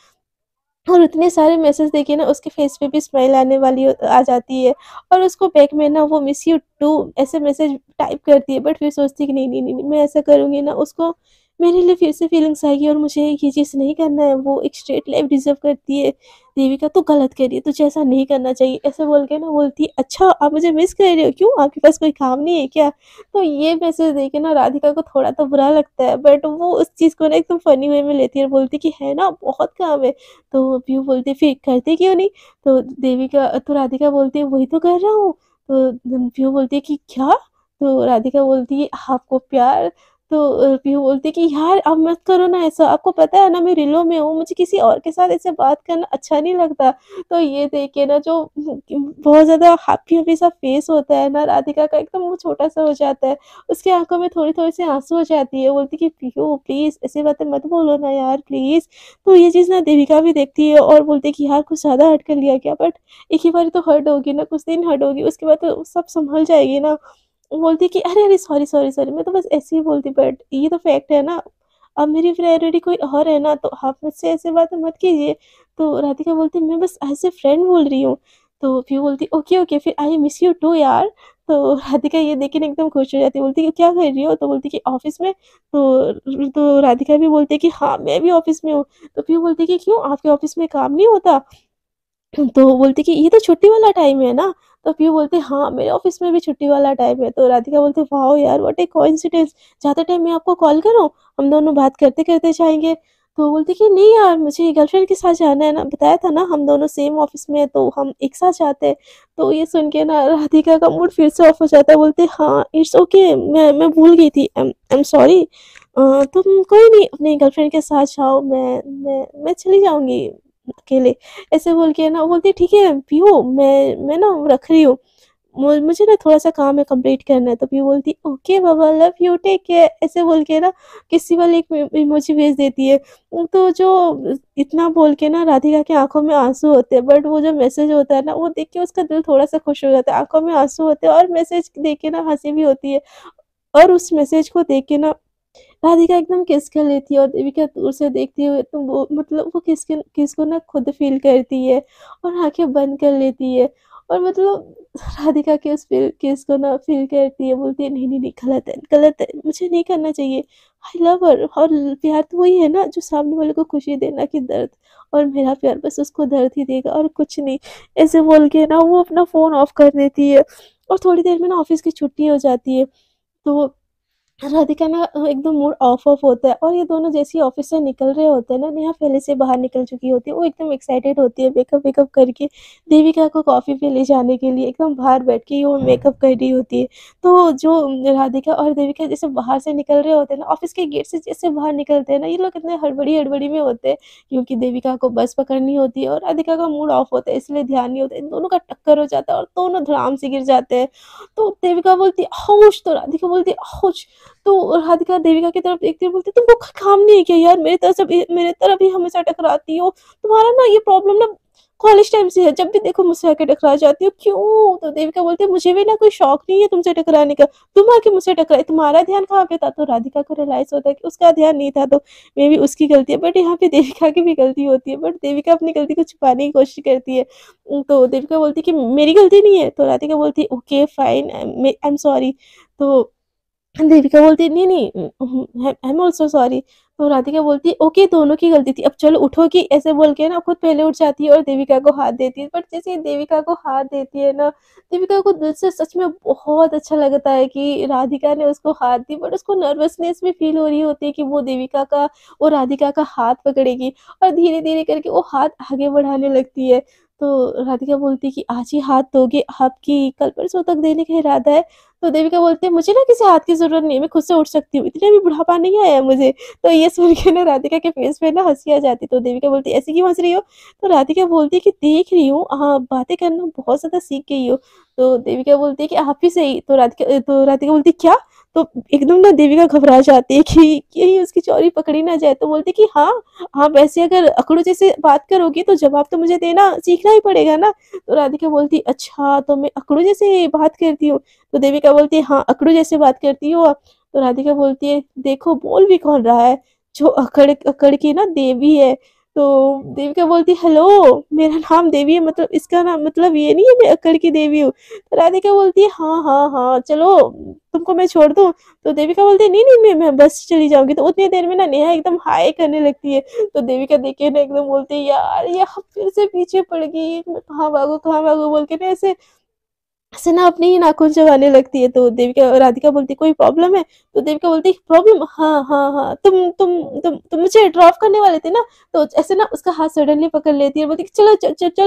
और उतने सारे मैसेज देखिए ना उसके फेस पे भी स्माइल आने वाली आ जाती है और उसको बैक में ना वो मिस यू टू ऐसे मैसेज टाइप करती है बट फिर सोचती है कि नहीं नहीं नहीं नहीं, मैं ऐसा करूँगी ना उसको मेरे लिए फिर से फीलिंग्स आएगी और मुझे ये चीज़ नहीं करना है, वो एक स्ट्रेट लाइफ डिजर्व करती है। देविका तो गलत कर रही है, तुझे ऐसा नहीं करना चाहिए, ऐसे बोल के ना बोलती है अच्छा आप मुझे मिस कर रहे हो, क्यों आपके पास कोई काम नहीं है क्या? तो ये मैसेज देख के ना राधिका को थोड़ा तो बुरा लगता है बट वो उस चीज़ को ना एकदम फनी वे में लेती है और बोलती है कि है ना बहुत काम है। तो पीयू बोलती है फिर करते क्यों नहीं? तो राधिका बोलती है वही तो कर रहा हूँ। तो पीयू बोलती है कि क्या? तो राधिका बोलती है आपको प्यार? तो पीयू बोलती है कि यार अब मत करो ना ऐसा, आपको पता है ना मैं रिलो में हूँ, मुझे किसी और के साथ ऐसे बात करना अच्छा नहीं लगता। तो ये देख के ना जो बहुत ज़्यादा हैप्पी-हैप्पी सा फेस होता है ना राधिका का एकदम वो छोटा-सा हो जाता है। उसकी आँखों में थोड़ी-थोड़ी सी आँसू आ जाती है, बोलती कि पीयू प्लीज़ ऐसी बातें मत बोलो ना यार प्लीज़। तो ये चीज़ ना देविका भी देखती है और बोलती है कि यार कुछ ज़्यादा हर्ट कर लिया क्या? बट एक ही बारी तो हर्ट होगी ना, कुछ दिन हर्ट होगी, उसके बाद तो सब सँभल जाएगी ना। वो बोलती है कि अरे, अरे! सॉरी, सॉरी, सॉरी मैं तो बस ऐसे ही बोलती बट ये तो फैक्ट है ना। अब मेरी प्रायोरिटी कोई और है ना, तो आप मुझसे ऐसे बातें मत कीजिए। तो राधिका बोलती मैं बस एज़ अ फ्रेंड बोल रही हूँ। तो पीयू बोलती ओके, ओके फिर आई मिस यू टू यार। तो राधिका ये देख के ना एकदम खुश हो जाती है, बोलती है क्या कर रही हो? तो बोलती कि ऑफ़िस में। तो राधिका भी बोलती है कि हाँ, मैं भी ऑफ़िस में हूँ। तो पीयू बोलती है कि क्यों आपके ऑफ़िस में काम नहीं होता? तो वो बोलती कि ये तो छुट्टी वाला टाइम है ना? तो पीयू बोलते हाँ, मेरे ऑफ़िस में भी छुट्टी वाला टाइम है। तो राधिका बोलती वाओ यार व्हाट ए कोइंसिडेंस, ज़्यादा टाइम मैं आपको कॉल करूँ? हम दोनों बात करते-करते जाएँगे। तो वो बोलती कि नहीं यार मुझे गर्लफ्रेंड के साथ जाना है ना, बताया था ना हम दोनों सेम ऑफ़िस में हैं तो हम एक साथ जाते हैं। तो ये सुन के ना राधिका का मूड फिर से ऑफ हो जाता है, बोलती हाँ, इट्स ओके मैं भूल गई थी। I am sorry. तुम कोई नहीं अपनी गर्लफ्रेंड के साथ जाओ, मैं चली जाऊँगी अकेले। ऐसे बोल के ना वो बोलती है ठीक है पीहू मैं ना रख रही हूँ। मुझे ना थोड़ा-सा काम है कंप्लीट करना है। तो पीहू बोलती है ओके बाबा लव यू टेक केयर, ऐसे बोल के ना किस्सी वाली एक इमोजी भेज देती है। तो जो इतना बोल के ना राधिका की आँखों में आँसू होते हैं, बट वो जो मैसेज होता है ना वो देख के उसका दिल थोड़ा-सा खुश हो जाता है। आँखों में आँसू होते हैं और मैसेज देख के ना हँसी भी होती है। और उस मैसेज को देख के ना राधिका एकदम किस कर लेती है और देविका दूर से देखती हुए तो वो मतलब वो किस को ना खुद फ़ील करती है और आँखें बंद कर लेती है और मतलब राधिका के उस किस को ना फ़ील करती है, बोलती है नहीं, गलत है, मुझे नहीं करना चाहिए। आई लव हर और प्यार तो वही है ना जो सामने वाले को खुशी दे ना कि दर्द, और मेरा प्यार बस उसको दर्द ही देगा और कुछ नहीं। ऐसे बोल के ना वो अपना फ़ोन ऑफ कर देती है और थोड़ी देर में ना ऑफ़िस की छुट्टी हो जाती है। तो राधिका ना एकदम मूड ऑफ होता है और ये दोनों जैसे ही ऑफ़िस से निकल रहे होते हैं ना, नेहा पहले से बाहर निकल चुकी होती है। वो एकदम एक्साइटेड होती है मेकअप-वेकअप करके देविका को कॉफ़ी पे ले जाने के लिए एकदम बाहर बैठ के वो मेकअप कर रही होती है। तो जो राधिका और देविका जैसे बाहर से निकल रहे होते हैं ना, ऑफ़िस के गेट से जैसे बाहर निकलते हैं ना, ये लोग इतने हड़बड़ी-हड़बड़ी में होते हैं क्योंकि देविका को बस पकड़नी होती है और राधिका का मूड ऑफ होता है इसलिए ध्यान नहीं होता। इन दोनों का टक्कर हो जाता है और दोनों धड़ाम से गिर जाते हैं। तो देविका बोलती है, "आउच!" तो राधिका बोलती है, "आउच!" तो राधिका देविका की तरफ देखती है, बोलती है तुमको काम नहीं है क्या यार, मेरे तरफ ही हमेशा टकराती हो, तुम्हारा ना ये प्रॉब्लम ना कॉलेज टाइम से है, जब भी देखो मुझसे आके टकरा जाती हो क्यों? तो देविका बोलती है मुझे भी ना कोई शौक नहीं है तुमसे टकराने का, तुम आके मुझसे टकराई, तुम्हारा ध्यान कहाँ पे था? तो राधिका को रियलाइज होता है कि उसका ध्यान नहीं था, तो मे बी उसकी गलती है, बट यहाँ पे देविका की भी गलती होती है, बट देविका अपनी गलती को छुपाने की कोशिश करती है। तो देविका बोलती है कि मेरी गलती नहीं है, तो राधिका बोलती है okay fine I am sorry. तो देविका बोलती है नहीं, आई एम ऑल्सो सॉरी। तो राधिका बोलती है ओके दोनों की गलती थी, अब चलो उठो कि ऐसे बोल के ना खुद पहले उठ जाती है और देविका को हाथ देती है। बट जैसे ही देविका को हाथ देती है ना, देविका को दिल से सच में बहुत अच्छा लगता है कि राधिका ने उसको हाथ दी, बट उसको नर्वसनेस भी फील हो रही होती है कि वो राधिका का हाथ पकड़ेगी और धीरे-धीरे करके वो हाथ आगे बढ़ाने लगती है। तो राधिका बोलती है कि आज ही हाथ दोगे, आपकी कल परसों तक देने का इरादा है? तो देविका बोलती है मुझे ना किसी हाथ की ज़रूरत नहीं है, मैं खुद से उठ सकती हूँ, इतना भी बुढ़ापा नहीं आया है मुझे। तो ये सुन के ना राधिका के फेस पे ना हँसी आ जाती है, तो देविका बोलती है ऐसे क्यों हँस रही हो? तो राधिका बोलती है कि देख रही हूँ बातें करना बहुत ज़्यादा सीख गई हो। तो देविका बोलती है कि आप ही सही। तो राधिका बोलती है क्या? तो एकदम ना देविका घबरा जाती है कि कहीं उसकी चोरी पकड़ी ना जाए। तो बोलती है कि हाँ, आप ऐसे अगर अकड़ू जैसे बात करोगी तो जवाब तो मुझे देना सीखना ही पड़ेगा ना। तो राधिका बोलती है अच्छा तो मैं अकड़ू जैसे बात करती हूँ? तो देविका बोलती है हाँ, अकड़ू जैसे बात करती हो आप? तो राधिका बोलती है देखो बोल भी कौन रहा है, जो अकड़ अकड़ की ना देवी है। तो देविका बोलती है हेलो, मेरा नाम देवी है, मतलब इसका ना मतलब ये नहीं है मैं अकड़ की देवी हूँ। तो राधिका बोलती है हाँ, चलो तुमको मैं छोड़ दूँ? तो देविका बोलती है नहीं, मैं बस से चली जाऊँगी। तो उतनी देर में ना नेहा एकदम हाय करने लगती है। तो देविका देख के ना एकदम बोलती है यार ये फिर से पीछे पड़ गई, मैं कहाँ भागूँ बोल के ना ऐसे ना अपनी ही नाखून चबाने लगती है। तो देविका राधिका बोलती है कोई प्रॉब्लम है? तो देविका बोलती है प्रॉब्लम हाँ, तुम मुझे ड्रॉप करने वाले थे ना? तो ऐसे ना उसका हाथ सडनली पकड़ लेती है और बोलती है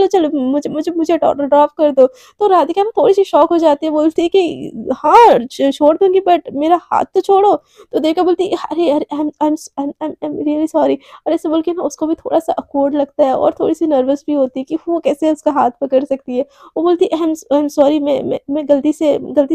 चलो मुझे ड्रॉप कर दो। तो राधिका ना थोड़ी-सी शॉक हो जाती है, बोलती है कि हाँ, छोड़ दूँगी बट मेरा हाथ तो छोड़ो। तो देविका बोलती है अरे आई एम रियली सॉरी, और ऐसे बोल के ना उसको भी थोड़ा-सा ऑकवर्ड लगता है और थोड़ी-सी नर्वस भी होती है कि वो कैसे उसका हाथ पकड़ सकती है। वो बोलती है आई एम सॉरी, मैं गलती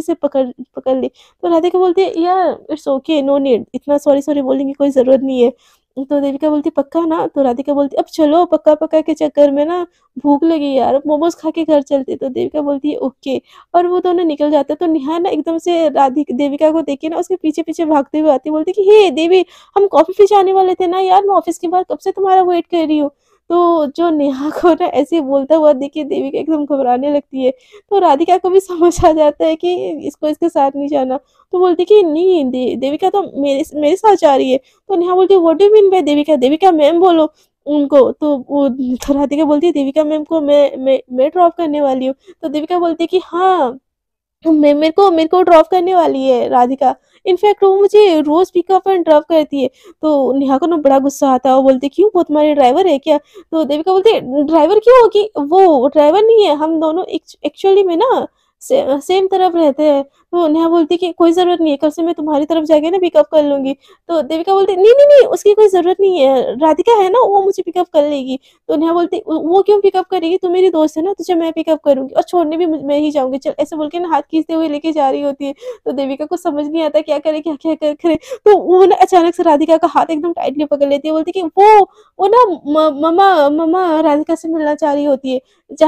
से पकड़ पकड़ ली। तो राधिका बोलती है यार इट्स ओके नो नीड, इतना सॉरी बोलने की कोई ज़रूरत नहीं है। तो देविका बोलती पक्का ना? तो राधिका बोलती अब चलो, पक्का-पक्का के चक्कर में ना भूख लगी यार, अब मोमोज़ खा के घर चलते। तो देविका बोलती है ओके, और वो दोनों निकल जाते हैं। तो नेहा ना एकदम से देविका को देख के ना उसके पीछे-पीछे भागते हुए आती है, बोलती कि हे देवी, हम कॉफ़ी पी जाने वाले थे ना यार, मैं ऑफ़िस के बाहर कब से तुम्हारा वेट कर रही हूँ। तो जो नेहा को ना ऐसे बोलता हुआ देख के देविका एकदम घबराने लगती है। तो राधिका को भी समझ आ जाता है कि इसको इसके साथ नहीं जाना। तो बोलती कि नहीं, देविका तो मेरे साथ जा रही है। तो नेहा बोलती है what do you mean by Devika? Devika ma'am बोलो उनको। तो राधिका बोलती है देविका मैम को मैं ड्रॉप करने वाली हूँ। तो देविका बोलती है कि हाँ, मेरे को ड्रॉप करने वाली है राधिका। इनफैक्ट वो मुझे रोज़ पिकअप एंड ड्रॉप करती है। तो नेहा को ना बड़ा गुस्सा आता है, वो बोलती है क्यों, वो तुम्हारी ड्राइवर है क्या? तो देविका बोलती है ड्राइवर क्यों होगी? वो ड्राइवर नहीं है, हम दोनों एक्चुअली में ना सेम तरफ रहते हैं। तो नेहा बोलती है कि कोई ज़रूरत नहीं है, कल से मैं तुम्हारी तरफ जाके ना पिकअप कर लूँगी। तो देविका बोलती है नहीं, उसकी कोई ज़रूरत नहीं है, राधिका है ना, वो मुझे पिकअप कर लेगी। तो नेहा बोलती है वो क्यों पिकअप करेगी? तू मेरी दोस्त है ना, तुझे मैं पिकअप करूँगी और छोड़ने भी मैं ही जाऊँगी, चल, ऐसे बोल के ना हाथ खींचते हुए लेके जा रही होती है। तो देविका को समझ नहीं आता क्या करे, क्या करे। तो वो ना अचानक से राधिका का हाथ एकदम टाइटली पकड़ लेती है, बोलती है कि वो ना मम्मा मम्मा राधिका से मिलना चाह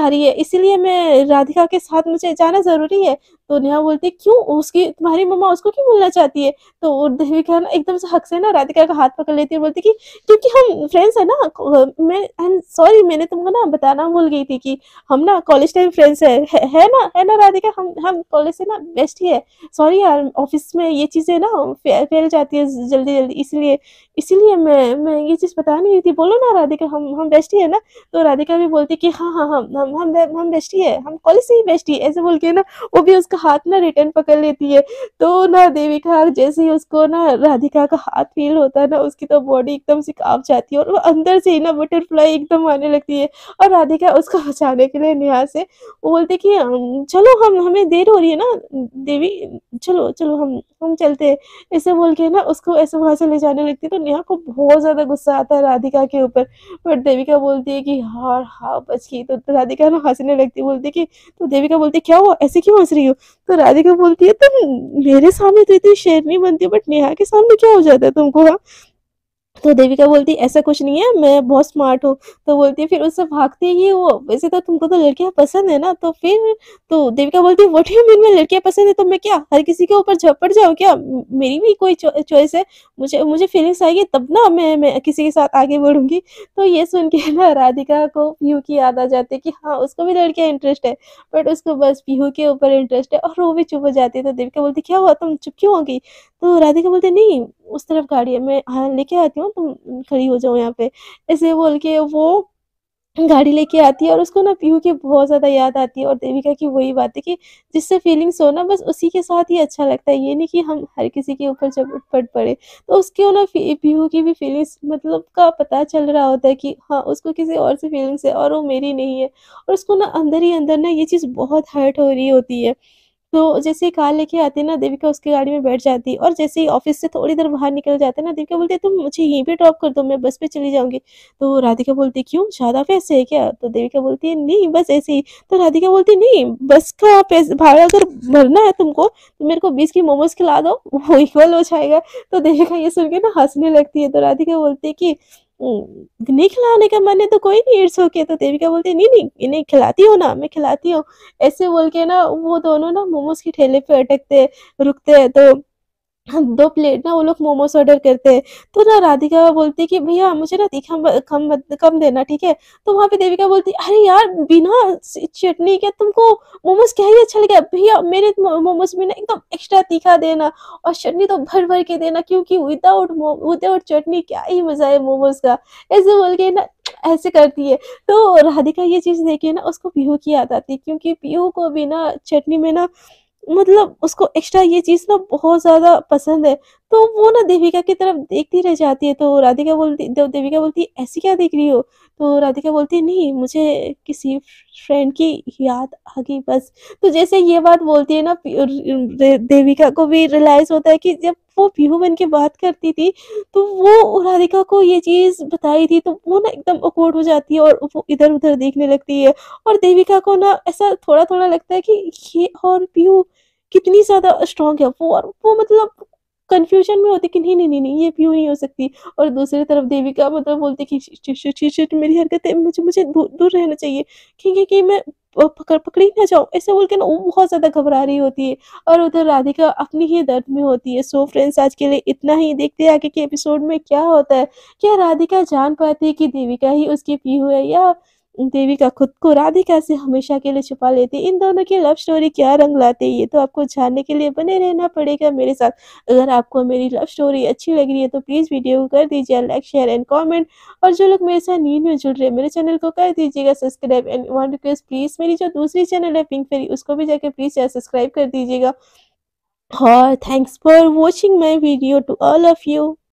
रही है, इसीलिए मैं राधिका के साथ मुझे जाना ज़रूरी है। तो नेहा बोलती है क्यों, उसकी तुम्हारी मम्मा उसको क्यों मिलना चाहती है? तो देविका ना एकदम से हक से ना राधिका का हाथ पकड़ लेती है और बोलती है कि क्योंकि हम फ्रेंड्स हैं ना, आई एम सॉरी, मैंने तुमको ना बताना भूल गई थी कि हम ना कॉलेज टाइम फ्रेंड्स है ना राधिका, हम कॉलेज से ना बेस्ट ही है। सॉरी यार, ऑफिस में ये चीज़ें ना फैल जाती है जल्दी-जल्दी, इसलिए इसलिए मैं ये चीज़ बता नहीं रही थी। बोलो ना राधिका, हम बेस्ट ही है ना? तो राधिका भी बोलती है कि हाँ, हाँ, हम बेस्ट ही है, हम कॉलेज से ही बेस्ट ही है, ऐसे बोल के ना वो भी उसका हाथ ना रिटर्न पकड़ लेती है। तो ना देविका जैसे ही उसको ना राधिका का हाथ फ़ील होता है ना, उसकी तो बॉडी एकदम से काँप जाती है और वो अंदर से ही ना बटरफ्लाई एकदम आने लगती है। और राधिका उसको बचाने के लिए नेहा से वो बोलती है कि चलो, हम हमें देर हो रही है ना देवी, चलो हम चलते हैं। ऐसे बोल के ना उसको ऐसे वहाँ से ले जाने लगती है। तो नेहा को बहुत ज़्यादा गुस्सा आता है राधिका के ऊपर। बट देविका बोलती है कि यार हाँ, बच गई। तो राधिका ना हँसने लगती है, बोलती है कि तो देविका बोलती है क्या हुआ, ऐसे क्यों हँस रही हो? तो राधिका बोलती है तुम मेरे सामने तो इतनी शेरनी बनती हो, बट नेहा के सामने क्या हो जाता है तुमको, हाँ? तो देविका बोलती है ऐसा कुछ नहीं है, मैं बहुत स्मार्ट हूँ। तो बोलती है फिर उससे भागती ही वो, वैसे तो तुमको तो लड़कियाँ पसंद है ना, तो फिर? तो देविका बोलती है what do you mean by लड़कियाँ पसंद है, तो मैं क्या हर किसी के ऊपर झपट जाऊँ क्या? मेरी भी कोई चॉइस है, मुझे फीलिंग्स आएगी तब ना मैं किसी के साथ आगे बढ़ूँगी। तो ये सुन के ना राधिका को पीहू की याद आ जाती है कि हाँ, उसको भी लड़कियाँ इंटरेस्ट है, बट उसको बस पीहू के ऊपर इंटरेस्ट है, और वो भी चुप हो जाती है। तो देविका बोलती है क्या हुआ, तुम चुप क्यों हो गई? तो राधिका बोलती है नहीं, उस तरफ गाड़ी है, मैं हाँ, लेके आती हूँ, तुम खड़ी हो जाओ यहाँ पे। ऐसे बोल के वो गाड़ी लेके आती है और उसको ना पीहू की बहुत ज़्यादा याद आती है। और देविका की वही बात है कि जिससे फीलिंग्स हो ना, बस उसी के साथ ही अच्छा लगता है, ये नहीं कि हम हर किसी के ऊपर झपट पड़े। तो उसको ना पीहू की भी फीलिंग्स मतलब का पता चल रहा होता है कि हाँ, उसको किसी और से फीलिंग्स है और वो मेरी नहीं है। और उसको ना अंदर ही अंदर ना ये चीज़ बहुत हर्ट हो रही होती है। तो जैसे ही कार लेके आते हैं ना, देविका उसकी गाड़ी में बैठ जाती है और जैसे ही ऑफ़िस से थोड़ी देर बाहर निकल जाते हैं ना, देविका बोलती है तुम मुझे यहीं पे ड्रॉप कर दो, मैं बस पे चली जाऊँगी। तो राधिका बोलती है क्यों, ज़्यादा पैसे हैं क्या? तो देविका बोलती है नहीं, बस ऐसे ही। तो राधिका बोलती है नहीं, बस का भाड़ा अगर भरना है तुमको, तो मेरे को 20 की मोमोज़ खिला दो, वो इक्वल हो जाएगा। तो देविका ये सुन के ना हँसने लगती है। तो राधिका बोलती है कि नहीं खिलाने का मन है तो कोई नहीं, इट्स ओके। तो देविका बोलती है नहीं, इन्हें खिलाती हो ना, मैं खिलाती हूँ। ऐसे बोल के ना वो दोनों ना मोमोज़ की ठेले पे रुकते हैं। तो हाँ, 2 प्लेट ना वो लोग मोमोज़ ऑर्डर करते हैं। तो ना राधिका बोलती है कि भैया मुझे ना तीखा कम देना, ठीक है? तो वहाँ पे देविका बोलती है अरे यार, बिना चटनी के तुमको मोमोज़ क्या ही अच्छा लगेगा? भैया मेरे मोमोज़ में ना एकदम एक्स्ट्रा तीखा देना और चटनी तो भर-भर के देना, क्योंकि विदाउट चटनी क्या ही मज़ा है मोमोज़ का। ऐसे बोल के ना ऐसे करती है। तो राधिका ये चीज़ देख के ना उसको पीहू की याद आती है, क्योंकि पीहू को भी ना चटनी में ना मतलब उसको एक्स्ट्रा ये चीज़ ना बहुत ज़्यादा पसंद है। तो वो ना देविका की तरफ देखती रह जाती है। तो देविका बोलती है ऐसे क्या देख रही हो? तो राधिका बोलती है नहीं, मुझे किसी फ्रेंड की याद आ गई बस। तो जैसे ये बात बोलती है ना, देविका को भी रियलाइज़ होता है कि जब वो पीहू बन के बात करती थी, तो वो राधिका को ये चीज़ बताई थी, तो वो ना एकदम ऑकवर्ड हो जाती है और वो इधर-उधर देखने लगती है। और देविका को ना ऐसा थोड़ा-थोड़ा लगता है कि ये और पीहू कितनी ज़्यादा स्ट्रॉन्ग है वो, और वो मतलब कन्फ्यूजन में होती कि नहीं, नहीं, नहीं, नहीं, ये पीयू नहीं हो सकती। और दूसरी तरफ देविका मतलब बोलती कि शिट, शिट, शिट, शिट मेरी हरकतें मुझे मुझे दूर रहना चाहिए कि मैं पकड़ी ना जाऊँ। ऐसे बोल के ना वो बहुत ज़्यादा घबरा रही होती है और उधर राधिका अपनी ही दर्द में होती है। सो फ्रेंड्स, आज के लिए इतना ही। देखते हैं आगे के एपिसोड में क्या होता है। क्या राधिका जान पाती है कि देविका ही उसकी पीहू है, या देविका खुद को राधिका से हमेशा के लिए छुपा लेती है। इन दोनों की लव स्टोरी क्या रंग लाती है, ये तो आपको जानने के लिए बने रहना पड़ेगा मेरे साथ। अगर आपको मेरी लव स्टोरी अच्छी लग रही है तो प्लीज़ वीडियो को कर दीजिए लाइक, शेयर एंड कमेंट। और जो लोग मेरे साथ न्यू न्यू जुड़ रहे हैं, मेरे चैनल को कर दीजिएगा subscribe. And one request please, मेरी जो दूसरी चैनल है पिंक फेरी, उसको भी जाके प्लीज़ सब्सक्राइब कर दीजिएगा। और thanks for watching my video to all of you.